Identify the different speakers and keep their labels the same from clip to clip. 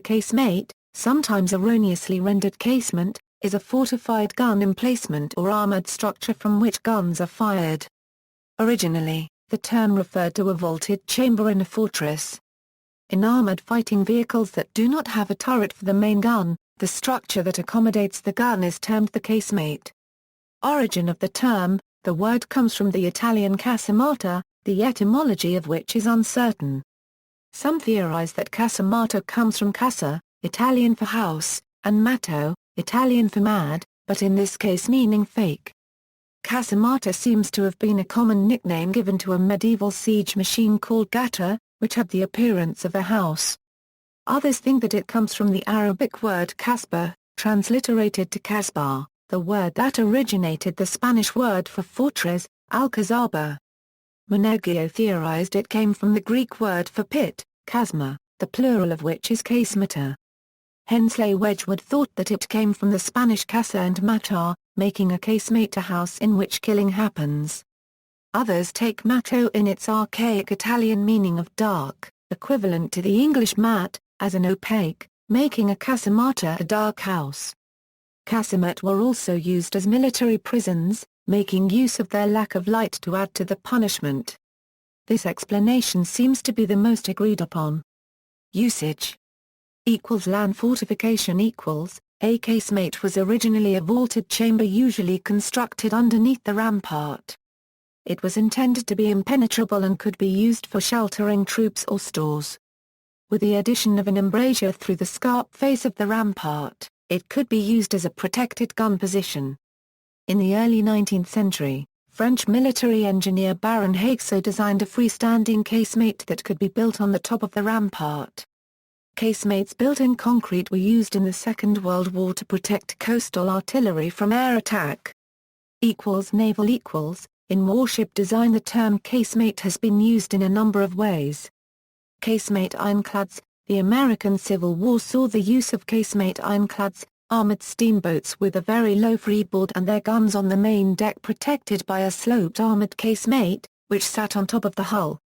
Speaker 1: casemate, sometimes erroneously rendered casement, is a fortified gun emplacement or armored structure from which guns are fired. Originally, the term referred to a vaulted chamber in a fortress. In armored fighting vehicles that do not have a turret for the main gun, the structure that accommodates the gun is termed the casemate. Origin of the term: the word comes from the Italian casamata, the etymology of which is uncertain. Some theorize that casamata comes from casa, Italian for house, and matto, Italian for mad, but in this case meaning fake. Casamata seems to have been a common nickname given to a medieval siege machine called gatta, which had the appearance of a house. Others think that it comes from the Arabic word casba, transliterated to casbah, the word that originated the Spanish word for fortress, alcazaba. Meneghio theorized it came from the Greek word for pit, chasma, the plural of which is casemata. Hensley Wedgwood thought that it came from the Spanish casa and matar, making a casemate a house in which killing happens. Others take matto in its archaic Italian meaning of dark, equivalent to the English mat, as an opaque, making a casamata a dark house. Casemate were also used as military prisons, making use of their lack of light to add to the punishment. This explanation seems to be the most agreed upon. Usage Land fortification A casemate was originally a vaulted chamber usually constructed underneath the rampart. It was intended to be impenetrable and could be used for sheltering troops or stores. With the addition of an embrasure through the scarp face of the rampart, it could be used as a protected gun position. In the early 19th century, French military engineer Baron Haguesseau designed a freestanding casemate that could be built on the top of the rampart. Casemates built in concrete were used in the Second World War to protect coastal artillery from air attack. Naval In warship design the term casemate has been used in a number of ways. Casemate ironclads The American Civil War saw the use of casemate ironclads, armored steamboats with a very low freeboard and their guns on the main deck protected by a sloped armored casemate, which sat on top of the hull.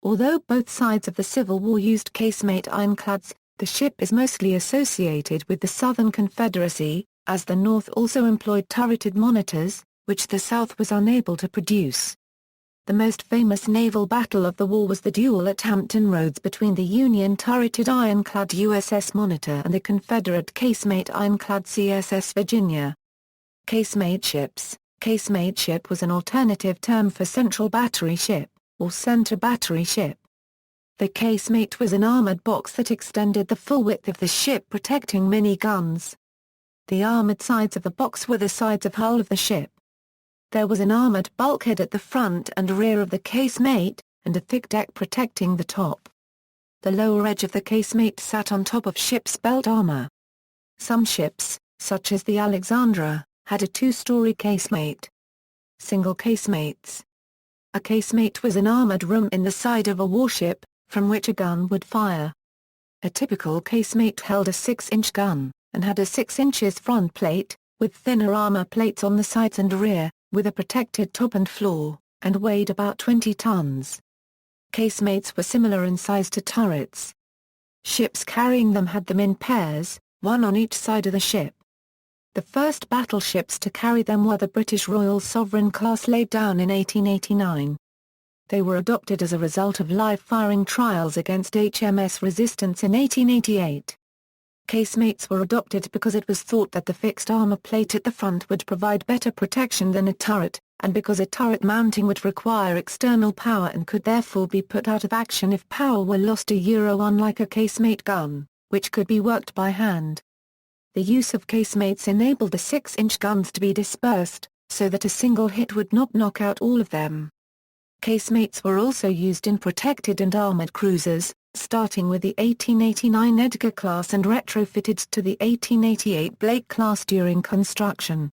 Speaker 1: Although both sides of the Civil War used casemate ironclads, the ship is mostly associated with the Southern Confederacy, as the North also employed turreted monitors, which the South was unable to produce. The most famous naval battle of the war was the duel at Hampton Roads between the Union turreted ironclad USS Monitor and the Confederate casemate ironclad CSS Virginia. Casemate ships Casemate ship was an alternative term for central battery ship, or center battery ship. The casemate was an armored box that extended the full width of the ship protecting many guns. The armored sides of the box were the sides of hull of the ship. There was an armored bulkhead at the front and rear of the casemate, and a thick deck protecting the top. The lower edge of the casemate sat on top of ship's belt armor. Some ships, such as the Alexandra, had a two-story casemate. Single casemates A casemate was an armored room in the side of a warship, from which a gun would fire. A typical casemate held a 6-inch gun, and had a 6 inches front plate, with thinner armor plates on the sides and rear, with a protected top and floor, and weighed about 20 tons. Casemates were similar in size to turrets. Ships carrying them had them in pairs, one on each side of the ship. The first battleships to carry them were the British Royal Sovereign class laid down in 1889. They were adopted as a result of live-firing trials against HMS Resistance in 1888. Casemates were adopted because it was thought that the fixed armor plate at the front would provide better protection than a turret, and because a turret mounting would require external power and could therefore be put out of action if power were lost. Unlike a casemate gun, which could be worked by hand. The use of casemates enabled the 6-inch guns to be dispersed, so that a single hit would not knock out all of them. Casemates were also used in protected and armored cruisers, starting with the 1889 Edgar class and retrofitted to the 1888 Blake class during construction.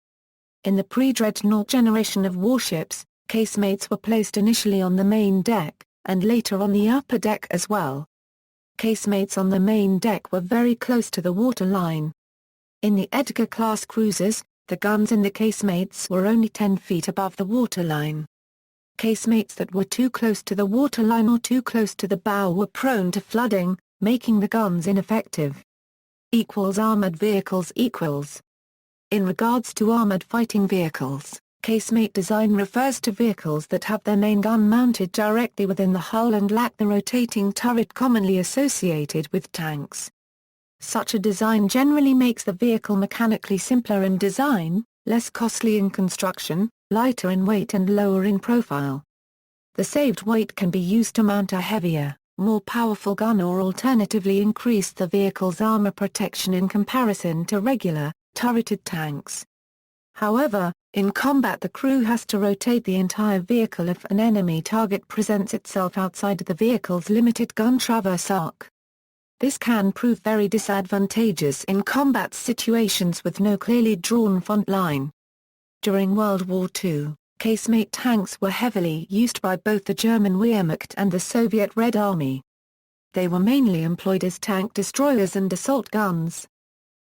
Speaker 1: In the pre-dreadnought generation of warships, casemates were placed initially on the main deck, and later on the upper deck as well. Casemates on the main deck were very close to the waterline. In the Edgar-class cruisers, the guns in the casemates were only 10 feet above the waterline. Casemates that were too close to the waterline or too close to the bow were prone to flooding, making the guns ineffective. equals armored vehicles equals. In regards to armored fighting vehicles, casemate design refers to vehicles that have their main gun mounted directly within the hull and lack the rotating turret commonly associated with tanks. Such a design generally makes the vehicle mechanically simpler in design, less costly in construction, lighter in weight and lower in profile. The saved weight can be used to mount a heavier, more powerful gun or alternatively increase the vehicle's armor protection in comparison to regular, turreted tanks. However, in combat the crew has to rotate the entire vehicle if an enemy target presents itself outside the vehicle's limited gun traverse arc. This can prove very disadvantageous in combat situations with no clearly drawn front line. During World War II, casemate tanks were heavily used by both the German Wehrmacht and the Soviet Red Army. They were mainly employed as tank destroyers and assault guns.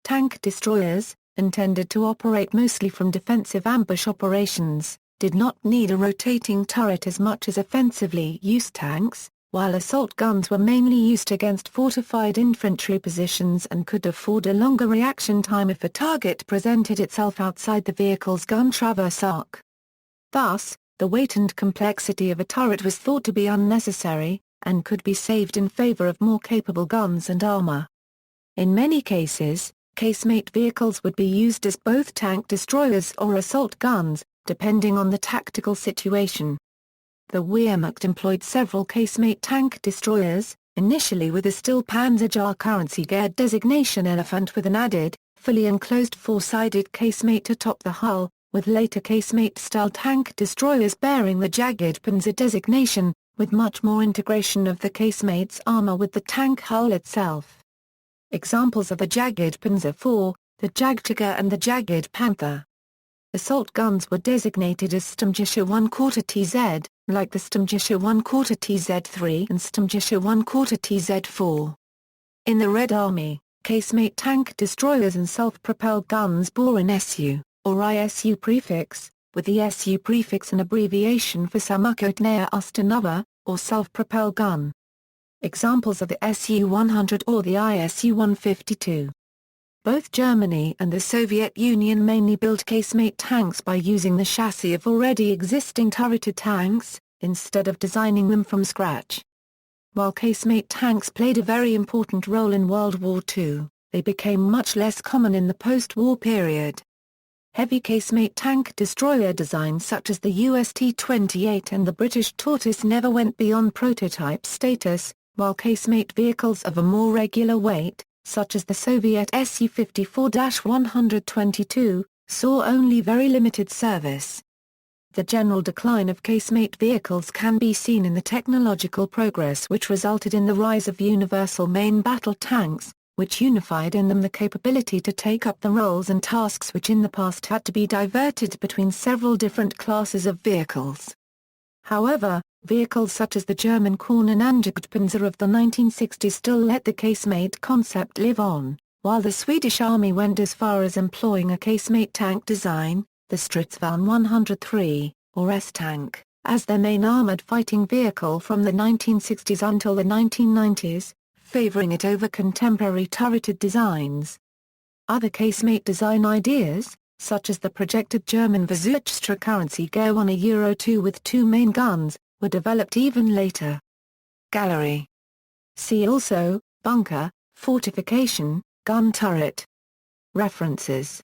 Speaker 1: Tank destroyers, intended to operate mostly from defensive ambush operations, did not need a rotating turret as much as offensively used tanks, while assault guns were mainly used against fortified infantry positions and could afford a longer reaction time if a target presented itself outside the vehicle's gun traverse arc. Thus, the weight and complexity of a turret was thought to be unnecessary, and could be saved in favor of more capable guns and armor. In many cases, casemate vehicles would be used as both tank destroyers or assault guns, depending on the tactical situation. The Wehrmacht employed several casemate tank destroyers, initially with a still Panzerjar Currency-Geared designation Elephant with an added, fully enclosed four-sided casemate atop the hull, with later casemate-style tank destroyers bearing the Jagged Panzer designation, with much more integration of the casemate's armor with the tank hull itself. Examples are the Jagged Panzer IV, the Jagdtiger and the Jagged Panther. Assault guns were designated as Sturmgeschütze 1/4 TZ, like the Sturmgeschütze 1/4 TZ3 and Sturmgeschütze 1/4 TZ4. In the Red Army, casemate tank destroyers and self-propelled guns bore an SU, or ISU prefix, with the SU prefix an abbreviation for Samochotная Ustanova, or self-propelled gun. Examples are the Su-100 or the ISU-152. Both Germany and the Soviet Union mainly built casemate tanks by using the chassis of already existing turreted tanks, instead of designing them from scratch. While casemate tanks played a very important role in World War II, they became much less common in the post-war period. Heavy casemate tank destroyer designs such as the US T-28 and the British Tortoise never went beyond prototype status, while casemate vehicles of a more regular weight, such as the Soviet Su-54-122, saw only very limited service. The general decline of casemate vehicles can be seen in the technological progress which resulted in the rise of universal main battle tanks, which unified in them the capability to take up the roles and tasks which in the past had to be diverted between several different classes of vehicles. However, vehicles such as the German Korn and Jagdpanzer of the 1960s still let the casemate concept live on, while the Swedish Army went as far as employing a casemate tank design, the Stridsvagn 103, or S-Tank, as their main armored fighting vehicle from the 1960s until the 1990s, favoring it over contemporary turreted designs. Other casemate design ideas, such as the projected German Versuchsstrecke Currency-Gear 1 Euro 2 with two main guns, were developed even later. Gallery. See also, bunker, fortification, gun turret. References